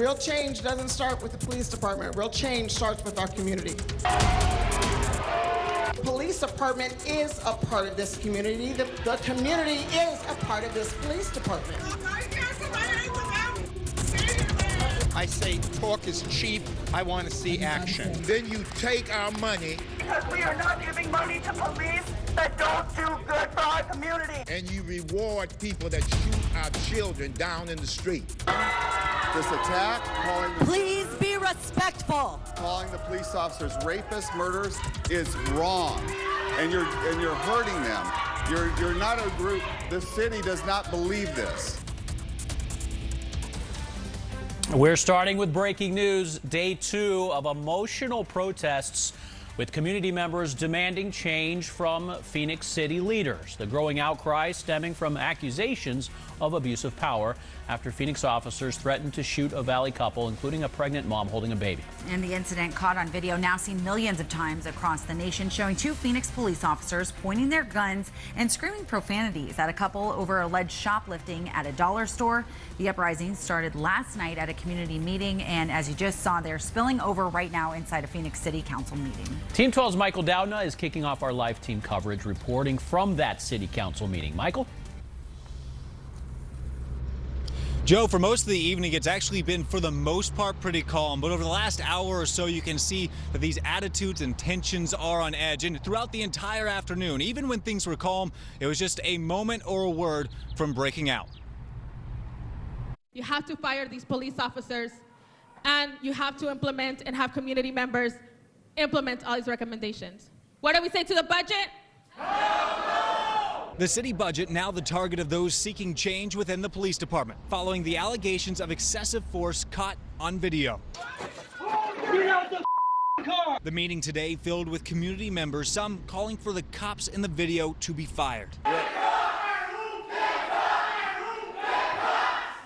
Real change doesn't start with the police department. Real change starts with our community. Police department is a part of this community. The community is a part of this police department. I say talk is cheap. I want to see action. Then you take our money. Because we are not giving money to police that don't do good for our community. And you reward people that shoot our children down in the street. This attack, Please be respectful. calling the police officers rapists, murderers, is wrong. And you're hurting them. You're not a group. The city does not believe this. We're starting with breaking news. Day 2 of emotional protests with community members demanding change from Phoenix City leaders. The growing outcry stemming from accusations of abuse of power after Phoenix officers threatened to shoot a Valley couple, including a pregnant mom holding a baby. And the incident, caught on video, now seen millions of times across the nation, showing 2 Phoenix police officers pointing their guns and screaming profanities at a couple over alleged shoplifting at a dollar store. The uprising started last night at a community meeting, and as you just saw, they're spilling over right now inside a Phoenix City Council meeting. Team 12's Michael Doudna is kicking off our live team coverage, reporting from that City Council meeting. Michael? Joe, for most of the evening, it's actually been, for the most part, pretty calm. But over the last hour or so, you can see that these attitudes and tensions are on edge. And throughout the entire afternoon, even when things were calm, it was just a moment or a word from breaking out. You have to fire these police officers, and you have to implement and have community members implement all these recommendations. What do we say to the budget? The city budget now the target of those seeking change within the police department, following the allegations of excessive force caught on video. The meeting today filled with community members, some calling for the cops in the video to be fired.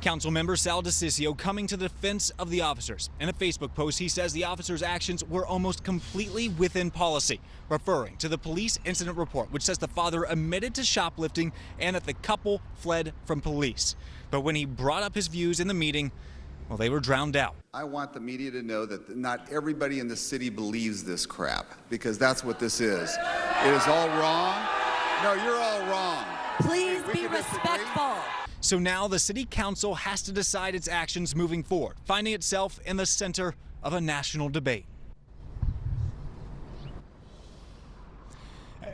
Councilmember Sal DeCiccio coming to the defense of the officers. In a Facebook post, he says the officers' actions were almost completely within policy, referring to the police incident report, which says the father admitted to shoplifting and that the couple fled from police. But when he brought up his views in the meeting, well, they were drowned out. I want the media to know that not everybody in the city believes this crap, because that's what this is. It is all wrong. No, you're all wrong. Please be respectful. So now the city council has to decide its actions moving forward, finding itself in the center of a national debate.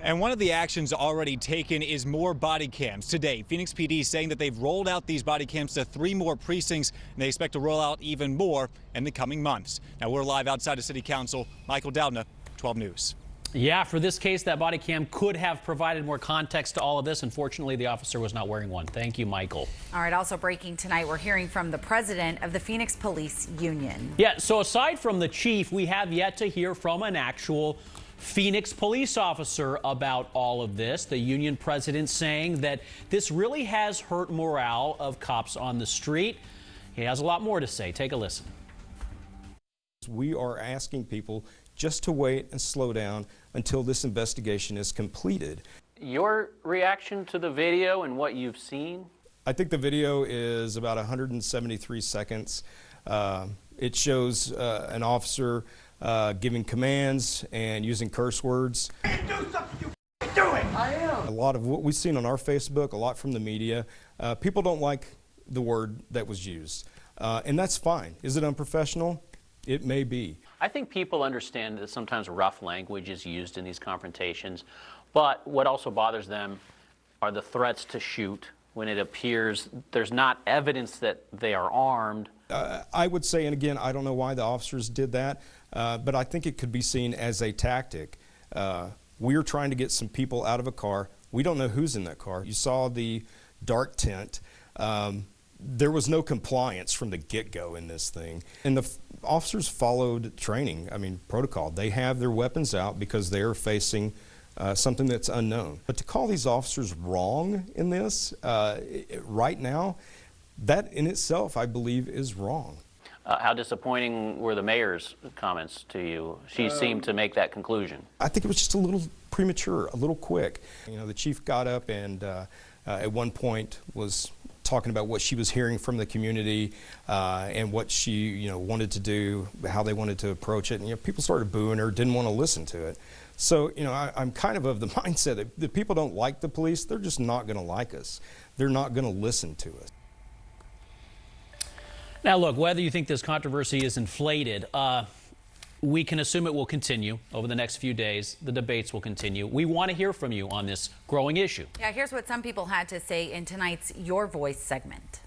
And one of the actions already taken is more body cams. Today, Phoenix PD is saying that they've rolled out these body cams to 3 more precincts, and they expect to roll out even more in the coming months. Now, we're live outside of City Council. Michael Doudna, 12 News. Yeah, for this case, that body cam could have provided more context to all of this. Unfortunately, the officer was not wearing one. Thank you, Michael. All right, also breaking tonight, we're hearing from the president of the Phoenix Police Union. Yeah, so aside from the chief, we have yet to hear from an actual Phoenix police officer about all of this. The union president saying that this really has hurt morale of cops on the street. He has a lot more to say. Take a listen. We are asking people just to wait and slow down until this investigation is completed. Your reaction to the video and what you've seen? I think the video is about 173 seconds. It shows an officer giving commands and using curse words. Do something, you do it! I am. A lot of what we've seen on our Facebook, a lot from the media, people don't like the word that was used. And that's fine. Is it unprofessional? It may be. I think people understand that sometimes rough language is used in these confrontations, but what also bothers them are the threats to shoot when it appears there's not evidence that they are armed. I would say, and again, I don't know why the officers did that, but I think it could be seen as a tactic. We're trying to get some people out of a car. We don't know who's in that car. You saw the dark tint. There was no compliance from the get-go in this thing. And the officers followed training, protocol. They have their weapons out because they are facing something that's unknown. But to call these officers wrong in this, right now, that in itself, I believe, is wrong. How disappointing were the mayor's comments to you? She seemed to make that conclusion. I think it was just a little premature, a little quick. The chief got up and at one point was talking about what she was hearing from the community and what she wanted to do, how they wanted to approach it. And people started booing her, didn't want to listen to it. So I'm kind of the mindset that if people don't like the police, they're just not going to like us. They're not going to listen to us. Now, look, whether you think this controversy is inflated, we can assume it will continue over the next few days. The debates will continue. We want to hear from you on this growing issue. Yeah, here's what some people had to say in tonight's Your Voice segment.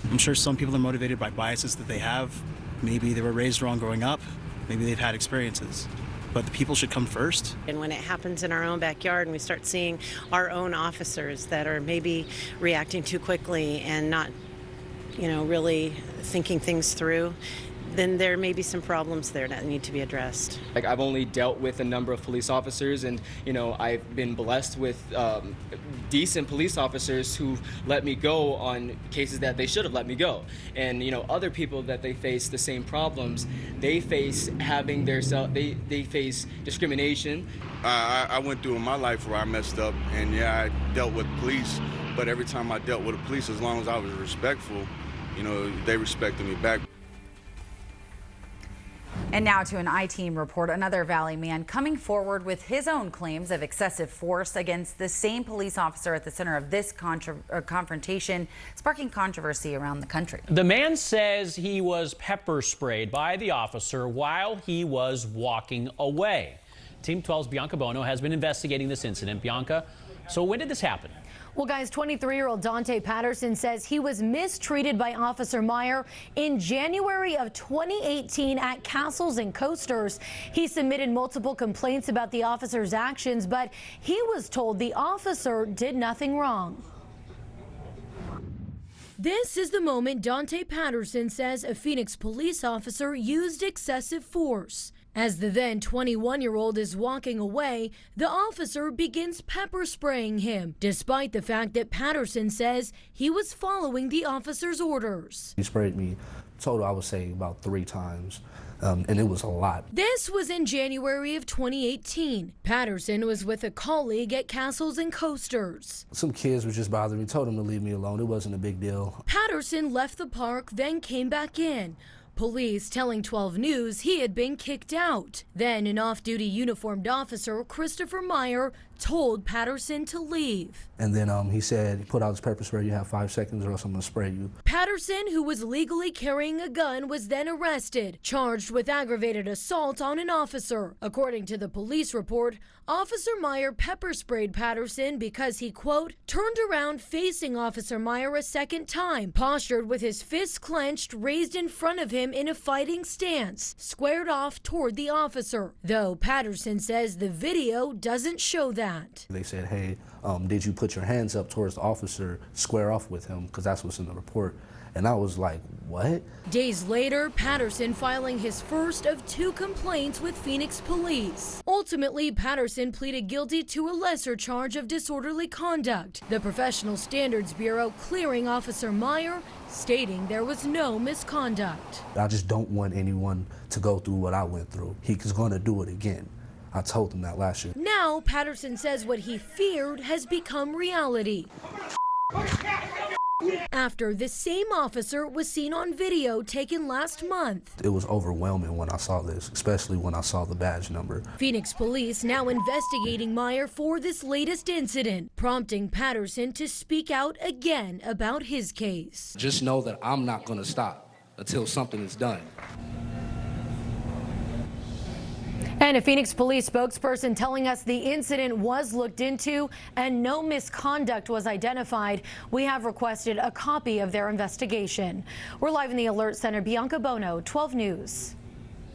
I'm sure some people are motivated by biases that they have. Maybe they were raised wrong growing up. Maybe they've had experiences. But the people should come first. And when it happens in our own backyard and we start seeing our own officers that are maybe reacting too quickly and not, really thinking things through, then there may be some problems there that need to be addressed. Like, I've only dealt with a number of police officers, and I've been blessed with decent police officers who let me go on cases that they should have let me go. And other people that they face the same problems, they face having they face discrimination. I went through in my life where I messed up, and I dealt with police, but every time I dealt with the police, as long as I was respectful, they respected me back. And now to an I-Team report. Another Valley man coming forward with his own claims of excessive force against the same police officer at the center of this confrontation, sparking controversy around the country. The man says he was pepper sprayed by the officer while he was walking away. Team 12's Bianca Bono has been investigating this incident. Bianca, so when did this happen? Well, guys, 23-year-old Dante Patterson says he was mistreated by Officer Meyer in January of 2018 at Castles and Coasters. He submitted multiple complaints about the officer's actions, but he was told the officer did nothing wrong. This is the moment Dante Patterson says a Phoenix police officer used excessive force. As the then 21-year-old is walking away, the officer begins pepper spraying him, despite the fact that Patterson says he was following the officer's orders. He sprayed me total, I would say, about 3 times, and it was a lot. This was in January of 2018. Patterson was with a colleague at Castles and Coasters. Some kids were just bothering me, told them to leave me alone. It wasn't a big deal. Patterson left the park, then came back in. Police telling 12 News he had been kicked out. Then an off-duty uniformed officer, Christopher Meyer, told Patterson to leave. And then he said, he put out his pepper spray, you have 5 seconds or else I'm gonna spray you. Patterson, who was legally carrying a gun, was then arrested, charged with aggravated assault on an officer. According to the police report, Officer Meyer pepper sprayed Patterson because he, quote, turned around facing Officer Meyer a second time, postured with his fists clenched, raised in front of him in a fighting stance, squared off toward the officer. Though Patterson says the video doesn't show that. They said, hey, did you put your hands up towards the officer, square off with him, because that's what's in the report. And I was like, what? Days later, Patterson filing his first of 2 complaints with Phoenix police. Ultimately, Patterson pleaded guilty to a lesser charge of disorderly conduct. The Professional Standards Bureau clearing Officer Meyer, stating there was no misconduct. I just don't want anyone to go through what I went through. He's going to do it again. I told him that last year. Now, Patterson says what he feared has become reality. After the same officer was seen on video taken last month. It was overwhelming when I saw this, especially when I saw the badge number. Phoenix police now investigating Meyer for this latest incident, prompting Patterson to speak out again about his case. Just know that I'm not going to stop until something is done. And a Phoenix police spokesperson telling us the incident was looked into and no misconduct was identified. We have requested a copy of their investigation. We're live in the Alert Center. Bianca Bono, 12 News.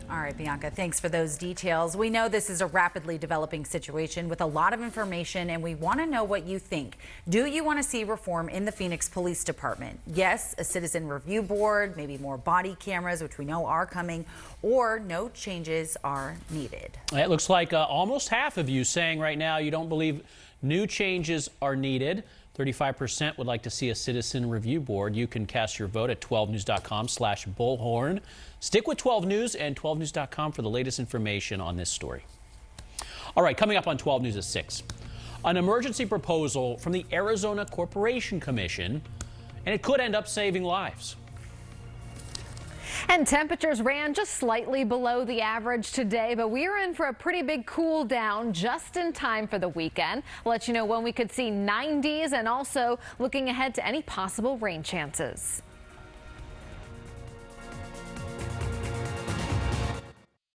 All right, Bianca, thanks for those details. We know this is a rapidly developing situation with a lot of information, and we want to know what you think. Do you want to see reform in the Phoenix Police Department? Yes, a citizen review board, maybe more body cameras, which we know are coming, or no changes are needed. It looks like almost half of you saying right now you don't believe new changes are needed. 35% would like to see a citizen review board. You can cast your vote at 12news.com/bullhorn. Stick with 12 News and 12news.com for the latest information on this story. All right, coming up on 12 News at 6. an emergency proposal from the Arizona Corporation Commission, and it could end up saving lives. And temperatures ran just slightly below the average today, but we are in for a pretty big cool down just in time for the weekend. I'll let you know when we could see 90s and also looking ahead to any possible rain chances.